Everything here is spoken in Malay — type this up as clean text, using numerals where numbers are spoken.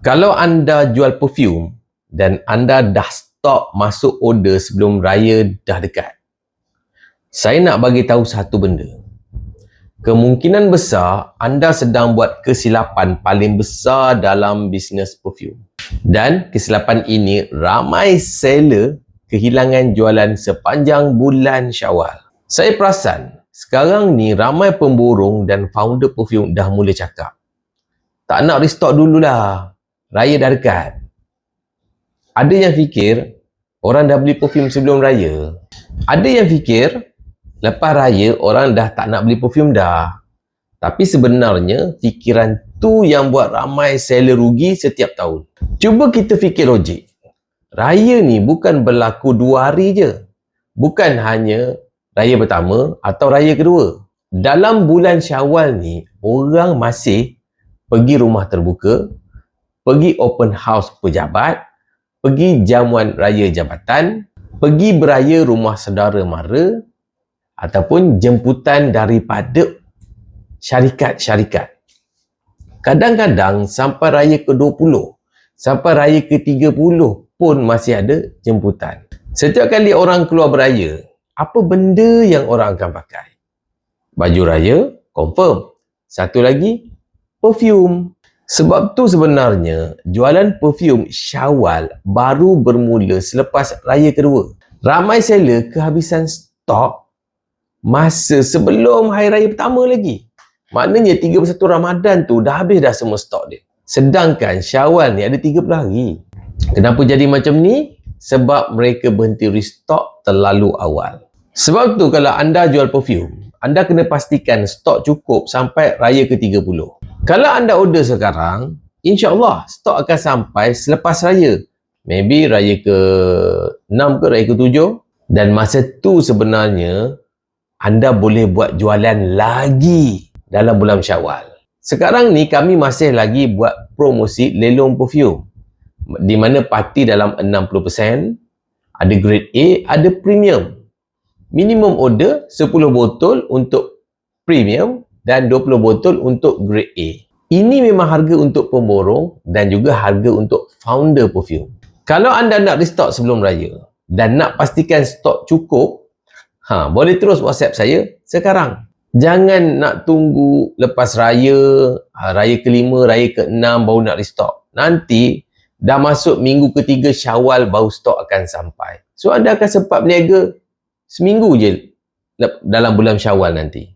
Kalau anda jual perfume dan anda dah stok masuk order sebelum raya dah dekat, saya nak bagi tahu satu benda. Kemungkinan besar anda sedang buat kesilapan paling besar dalam bisnes perfume. Dan kesilapan ini ramai seller kehilangan jualan sepanjang bulan Syawal. Saya perasan sekarang ni ramai pemborong dan founder perfume dah mula cakap, tak nak restock dululah, raya dah dekat. Ada yang fikir orang dah beli perfume sebelum raya. Ada yang fikir lepas raya orang dah tak nak beli perfume dah. Tapi sebenarnya fikiran tu yang buat ramai seller rugi setiap tahun. Cuba kita fikir logik. Raya ni bukan berlaku 2 hari je. Bukan hanya raya pertama atau raya kedua. Dalam bulan Syawal ni, orang masih pergi rumah terbuka, pergi open house pejabat, pergi jamuan raya jabatan, pergi beraya rumah saudara mara, ataupun jemputan daripada syarikat-syarikat. Kadang-kadang sampai raya ke-20, sampai raya ke-30 pun masih ada jemputan. Setiap kali orang keluar beraya, apa benda yang orang akan pakai? Baju raya, confirm. Satu lagi, perfume. Sebab tu sebenarnya, jualan perfume Syawal baru bermula selepas raya kedua. Ramai seller kehabisan stok masa sebelum hari raya pertama lagi. Maknanya 31 Ramadan tu dah habis dah semua stok dia. Sedangkan Syawal ni ada 30 hari. Kenapa jadi macam ni? Sebab mereka berhenti restock terlalu awal. Sebab tu kalau anda jual perfume, anda kena pastikan stok cukup sampai raya ke-30. Kalau anda order sekarang, insya-Allah stok akan sampai selepas raya. Maybe raya ke-6 ke raya ke-7. Dan masa tu sebenarnya anda boleh buat jualan lagi dalam bulan Syawal. Sekarang ni kami masih lagi buat promosi lelong perfume, di mana parti dalam 60%, ada grade A, ada premium. Minimum order 10 botol untuk premium dan 20 botol untuk grade A. Ini memang harga untuk pemborong dan juga harga untuk founder perfume. Kalau anda nak restock sebelum raya dan nak pastikan stok cukup, boleh terus WhatsApp saya sekarang. Jangan nak tunggu lepas raya, raya ke-5, raya ke-6 baru nak restock. Nanti dah masuk minggu ke-3 Syawal baru stok akan sampai. So anda akan sempat berniaga seminggu je dalam bulan Syawal nanti.